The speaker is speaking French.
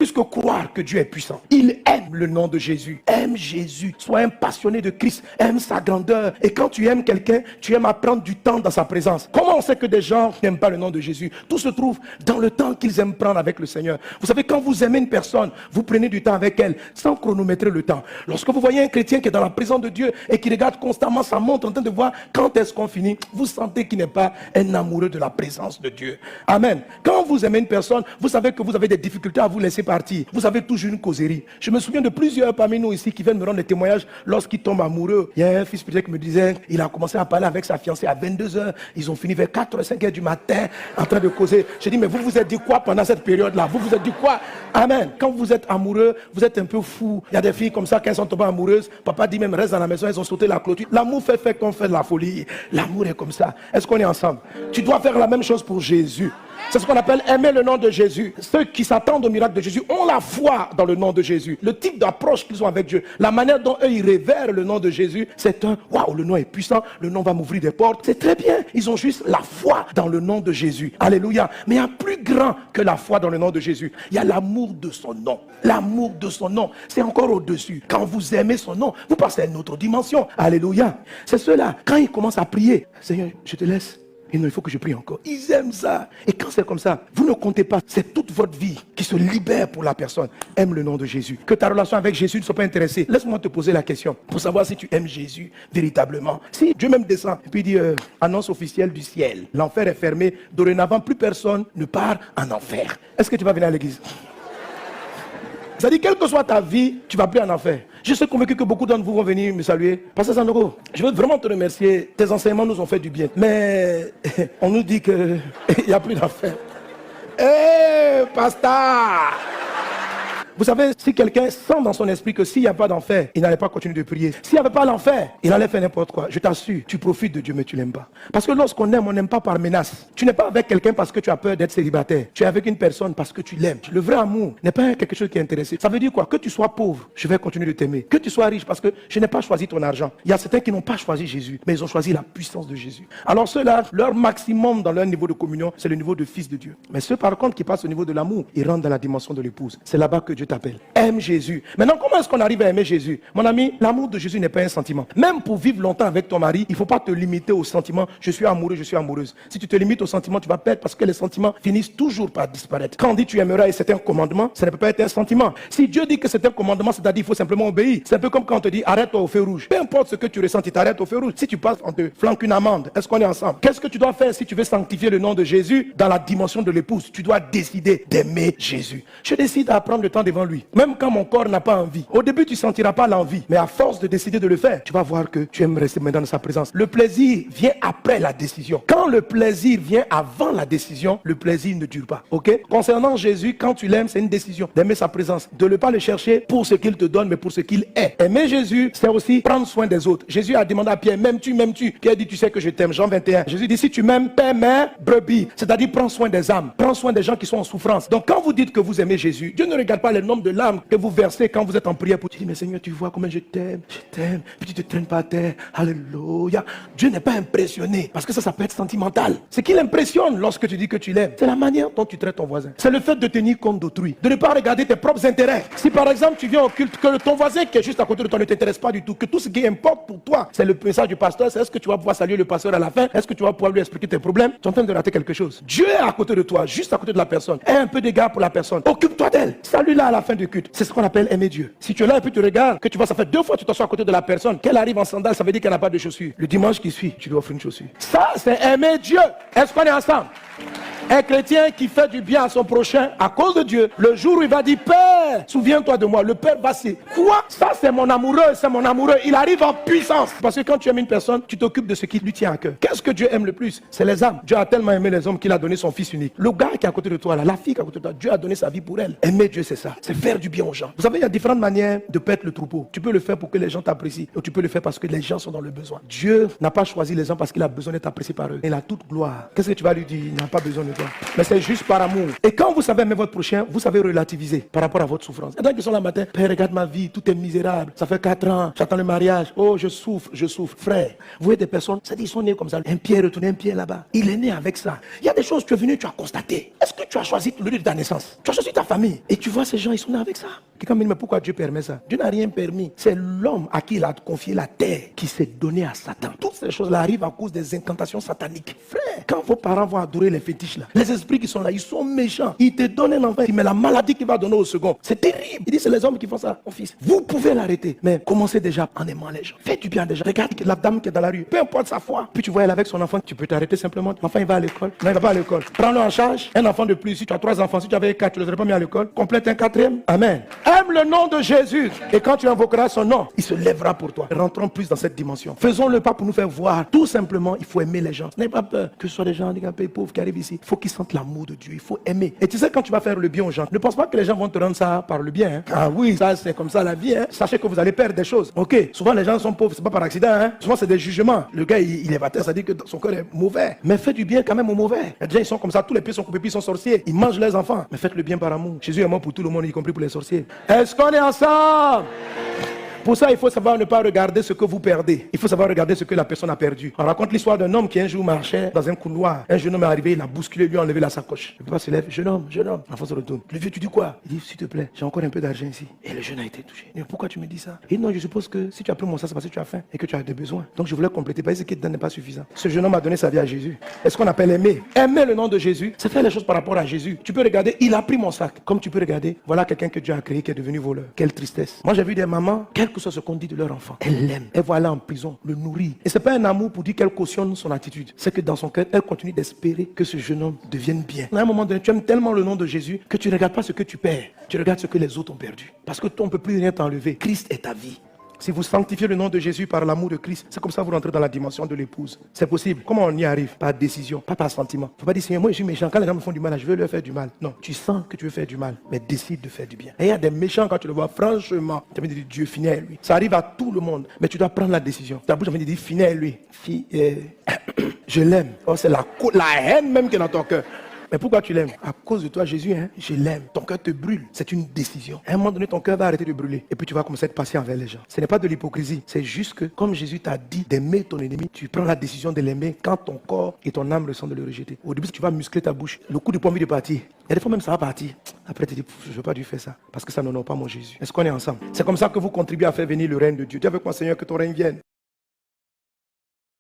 plus que croire que Dieu est puissant. Il aime le nom de Jésus. Aime Jésus. Sois un passionné de Christ. Aime sa grandeur. Et quand tu aimes quelqu'un, tu aimes apprendre du temps dans sa présence. Comment on sait que des gens n'aiment pas le nom de Jésus? Tout se trouve dans le temps qu'ils aiment prendre avec le Seigneur. Vous savez, quand vous aimez une personne, vous prenez du temps avec elle sans chronométrer le temps. Lorsque vous voyez un chrétien qui est dans la présence de Dieu et qui regarde constamment sa montre en train de voir quand est-ce qu'on finit, vous sentez qu'il n'est pas un amoureux de la présence de Dieu. Amen. Quand vous aimez une personne, vous savez que vous avez des difficultés à vous laisser partir. Vous avez toujours une causerie. Je me souviens de plusieurs parmi nous ici qui viennent me rendre des témoignages lorsqu'ils tombent amoureux. Il y a un fils peut-être qui me disait, il a commencé à parler avec sa fiancée à 22h. Ils ont fini vers 4h, 5h du matin en train de causer. J'ai dit, mais vous vous êtes dit quoi pendant cette période-là? Vous vous êtes dit quoi? Amen. Quand vous êtes amoureux, vous êtes un peu fou. Il y a des filles comme ça, quand elles sont tombées amoureuses, papa dit même reste dans la maison, elles ont sauté la clôture. L'amour fait qu'on fait de la folie. L'amour est comme ça. Est-ce qu'on est ensemble? Tu dois faire la même chose pour Jésus. C'est ce qu'on appelle aimer le nom de Jésus. Ceux qui s'attendent au miracle de Jésus ont la foi dans le nom de Jésus. Le type d'approche qu'ils ont avec Dieu, la manière dont eux ils révèrent le nom de Jésus, c'est un waouh, le nom est puissant, le nom va m'ouvrir des portes. C'est très bien. Ils ont juste la foi dans le nom de Jésus. Alléluia. Mais il y a plus grand que la foi dans le nom de Jésus. Il y a l'amour de son nom. L'amour de son nom, c'est encore au-dessus. Quand vous aimez son nom, vous passez à une autre dimension. Alléluia. C'est ceux-là, quand ils commencent à prier, Seigneur, je te laisse. Et non, il faut que je prie encore. Ils aiment ça. Et quand c'est comme ça, vous ne comptez pas. C'est toute votre vie qui se libère pour la personne. Aime le nom de Jésus. Que ta relation avec Jésus ne soit pas intéressée. Laisse-moi te poser la question pour savoir si tu aimes Jésus véritablement. Si Dieu même descend et puis dit annonce officielle du ciel. L'enfer est fermé. Dorénavant, plus personne ne part en enfer. Est-ce que tu vas venir à l'église? C'est-à-dire, quelle que soit ta vie, tu vas plus en enfer. Je suis convaincu que beaucoup d'entre vous vont venir me saluer. Pasteur Sanogo, je veux vraiment te remercier. Tes enseignements nous ont fait du bien. Mais on nous dit qu'il n'y a plus d'enfer. Hé, pasteur! Vous savez, si quelqu'un sent dans son esprit que s'il n'y a pas d'enfer, il n'allait pas continuer de prier. S'il n'y avait pas l'enfer, il allait faire n'importe quoi. Je t'assure, tu profites de Dieu, mais tu ne l'aimes pas. Parce que lorsqu'on aime, on n'aime pas par menace. Tu n'es pas avec quelqu'un parce que tu as peur d'être célibataire. Tu es avec une personne parce que tu l'aimes. Le vrai amour n'est pas quelque chose qui est intéressé. Ça veut dire quoi? Que tu sois pauvre, je vais continuer de t'aimer. Que tu sois riche parce que je n'ai pas choisi ton argent. Il y a certains qui n'ont pas choisi Jésus, mais ils ont choisi la puissance de Jésus. Alors ceux-là, leur maximum dans leur niveau de communion, c'est le niveau de fils de Dieu. Mais ceux par contre qui passent au niveau de l'amour, ils rentrent dans la dimension de l'épouse. C'est là-bas que Dieu t'appelle. Aime Jésus. Maintenant, comment est-ce qu'on arrive à aimer Jésus? Mon ami, l'amour de Jésus n'est pas un sentiment. Même pour vivre longtemps avec ton mari, il ne faut pas te limiter au sentiment. Je suis amoureux, je suis amoureuse. Si tu te limites au sentiment, tu vas perdre parce que les sentiments finissent toujours par disparaître. Quand on dit tu aimeras et c'est un commandement, ça ne peut pas être un sentiment. Si Dieu dit que c'est un commandement, c'est-à-dire qu'il faut simplement obéir. C'est un peu comme quand on te dit arrête-toi au feu rouge. Peu importe ce que tu ressens, tu t'arrêtes au feu rouge. Si tu passes, on te flanque une amende. Est-ce qu'on est ensemble? Qu'est-ce que tu dois faire si tu veux sanctifier le nom de Jésus dans la dimension de l'épouse? Tu dois décider d'aimer Jésus. Je décide à prendre le temps devant lui. Même quand mon corps n'a pas envie. Au début, tu ne sentiras pas l'envie. Mais à force de décider de le faire, tu vas voir que tu aimes rester maintenant dans sa présence. Le plaisir vient après la décision. Quand le plaisir vient avant la décision, le plaisir ne dure pas. Ok? Concernant Jésus, quand tu l'aimes, c'est une décision d'aimer sa présence. De ne pas le chercher pour ce qu'il te donne, mais pour ce qu'il est. Aimer Jésus, c'est aussi prendre soin des autres. Jésus a demandé à Pierre, m'aimes-tu, m'aimes-tu? Pierre dit, tu sais que je t'aime. Jean 21. Jésus dit, si tu m'aimes, paie mes brebis. C'est-à-dire, prends soin des âmes. Prends soin des gens qui sont en souffrance. Donc, quand vous dites que vous aimez Jésus, Dieu ne regarde pas le nombre de larmes que vous versez quand vous êtes en prière pour dire, mais Seigneur, tu vois comment je t'aime, puis tu te traînes par terre, alléluia. Dieu n'est pas impressionné, parce que ça peut être sentimental. Ce qui l'impressionne lorsque tu dis que tu l'aimes, c'est la manière dont tu traites ton voisin. C'est le fait de tenir compte d'autrui, de ne pas regarder tes propres intérêts. Si par exemple tu viens au culte, que ton voisin qui est juste à côté de toi ne t'intéresse pas du tout, que tout ce qui importe pour toi, c'est le message du pasteur, c'est est-ce que tu vas pouvoir saluer le pasteur à la fin, est-ce que tu vas pouvoir lui expliquer tes problèmes, tu es en train de rater quelque chose. Dieu est à côté de toi, juste à côté de la personne. Aie un peu d'égard pour la personne, occupe-toi d'elle, salue-la à la fin du culte. C'est ce qu'on appelle aimer Dieu. Si tu es là et puis tu regardes, que tu vois, ça fait 2 fois que tu t'assois à côté de la personne, qu'elle arrive en sandales, ça veut dire qu'elle n'a pas de chaussures. Le dimanche qui suit, tu lui offres une chaussure. Ça, c'est aimer Dieu. Est-ce qu'on est ensemble? Un chrétien qui fait du bien à son prochain à cause de Dieu, le jour où il va dire Père, souviens-toi de moi, le Père va se... Quoi? Ça c'est mon amoureux, c'est mon amoureux. Il arrive en puissance. Parce que quand tu aimes une personne, tu t'occupes de ce qui lui tient à cœur. Qu'est-ce que Dieu aime le plus? C'est les âmes. Dieu a tellement aimé les hommes qu'il a donné son fils unique. Le gars qui est à côté de toi, là, la fille qui est à côté de toi, Dieu a donné sa vie pour elle. Aimer Dieu, c'est ça. C'est faire du bien aux gens. Vous savez, il y a différentes manières de perdre le troupeau. Tu peux le faire pour que les gens t'apprécient, ou tu peux le faire parce que les gens sont dans le besoin. Dieu n'a pas choisi les gens parce qu'il a besoin d'être apprécié par eux. Il a toute gloire. Qu'est-ce que tu vas lui dire? Il n'a pas besoin de toi. Mais c'est juste par amour. Et quand vous savez aimer votre prochain, vous savez relativiser par rapport à votre de souffrance. Il y en a qui sont là le matin, Père, regarde ma vie, tout est misérable. Ça fait 4 ans, j'attends le mariage. Oh, je souffre. Frère, vous voyez des personnes, ça dit, ils sont nés comme ça. Un pied retourné, un pied là-bas. Il est né avec ça. Il y a des choses, tu es venu, tu as constaté. Est-ce que tu as choisi le lieu de ta naissance? Tu as choisi ta famille. Et tu vois ces gens, ils sont nés avec ça. Quelqu'un me dit, mais pourquoi Dieu permet ça? Dieu n'a rien permis. C'est l'homme à qui il a confié la terre qui s'est donné à Satan. Toutes ces choses-là arrivent à cause des incantations sataniques. Frère, quand vos parents vont adorer les fétiches là, les esprits qui sont là, ils sont méchants. Ils te donnent un enfant, mais la maladie qu'il va donner au second, c'est terrible. Il dit, c'est les hommes qui font ça, mon fils. Vous pouvez l'arrêter, mais commencez déjà en aimant les gens. Faites du bien déjà. Regarde la dame qui est dans la rue, peu importe sa foi. Puis tu vois elle avec son enfant, tu peux t'arrêter simplement. L'enfant il va à l'école. Non, il va pas à l'école. Prends-le en charge. Un enfant de plus, si tu as 3 enfants, si tu avais 4, tu ne les aurais pas mis à l'école. Complète un 4e. Amen. Aime le nom de Jésus. Et quand tu invoqueras son nom, il se lèvera pour toi. Rentrons plus dans cette dimension. Faisons-le pas pour nous faire voir. Tout simplement, il faut aimer les gens. N'aie pas peur que ce soit des gens handicapés, pauvres qui arrivent ici. Il faut qu'ils sentent l'amour de Dieu. Il faut aimer. Et tu sais, quand tu vas faire le bien aux gens, ne pense pas que les gens vont te rendre ça par le bien. Hein. Ah oui, ça c'est comme ça la vie. Hein. Sachez que vous allez perdre des choses. Ok. Souvent les gens sont pauvres, c'est pas par accident. Hein. Souvent c'est des jugements. Le gars il est bâtard, ça dit que son cœur est mauvais. Mais fais du bien quand même aux mauvais. Les gens ils sont comme ça, tous les pieds sont coupés, puis ils sont sorciers. Ils mangent leurs enfants. Mais faites le bien par amour. Jésus est mort pour tout le monde, y compris pour les sorciers. Est-ce qu'on est ensemble? Pour ça, il faut savoir ne pas regarder ce que vous perdez. Il faut savoir regarder ce que la personne a perdu. On raconte l'histoire d'un homme qui un jour marchait dans un couloir. Un jeune homme est arrivé, il a bousculé, lui a enlevé la sacoche. Le papa se lève, jeune homme. L'enfant se retourne. Le vieux, tu dis quoi? Il dit, s'il te plaît, j'ai encore un peu d'argent ici. Et le jeune a été touché. Mais pourquoi tu me dis ça? Il dit, non, je suppose que si tu as pris mon sang, c'est parce que tu as faim et que tu as des besoins. Donc je voulais compléter. Parce que ce qui te donne n'est pas suffisant. Ce jeune homme a donné sa vie à Jésus. C'est ce qu'on appelle aimer. Aimer le nom de Jésus, c'est faire les choses par rapport à Jésus. Tu peux regarder, il a pris mon sac. Comme tu peux regarder, voilà quelqu'un que Dieu a créé qui est devenu voleur. Quelle tristesse. Moi, j'ai vu des mamans, quel que soit ce qu'on dit de leur enfant, elle l'aime, elle va aller en prison, le nourrir. Et c'est pas un amour pour dire qu'elle cautionne son attitude. C'est que dans son cœur, elle continue d'espérer que ce jeune homme devienne bien. À un moment donné, tu aimes tellement le nom de Jésus que tu ne regardes pas ce que tu perds. Tu regardes ce que les autres ont perdu. Parce que toi, on ne peut plus rien t'enlever. Christ est ta vie. Si vous sanctifiez le nom de Jésus par l'amour de Christ, c'est comme ça que vous rentrez dans la dimension de l'épouse. C'est possible. Comment on y arrive? Par décision, pas par sentiment. Il ne faut pas dire, Seigneur, moi je suis méchant. Quand les gens me font du mal, je veux leur faire du mal. Non, tu sens que tu veux faire du mal, mais décide de faire du bien. Et il y a des méchants, quand tu le vois, franchement, tu as envie de dire, Dieu, finis à lui. Ça arrive à tout le monde, mais tu dois prendre la décision. Ta bouche a envie de dire, finis à lui. Je l'aime. Oh, c'est la haine même qui est dans ton cœur. Mais pourquoi tu l'aimes? À cause de toi, Jésus, hein? Je l'aime. Ton cœur te brûle. C'est une décision. À un moment donné, ton cœur va arrêter de brûler. Et puis tu vas commencer à être patient envers les gens. Ce n'est pas de l'hypocrisie. C'est juste que, comme Jésus t'a dit d'aimer ton ennemi, tu prends la décision de l'aimer quand ton corps et ton âme le sentent de le rejeter. Au début, tu vas muscler ta bouche. Le coup de poing de partir. Il y a des fois même ça va partir. Après, tu te dis, je ne veux pas dû faire ça. Parce que ça n'honore pas mon Jésus. Est-ce qu'on est ensemble? C'est comme ça que vous contribuez à faire venir le règne de Dieu. Dis avec moi, Seigneur, que ton règne vienne.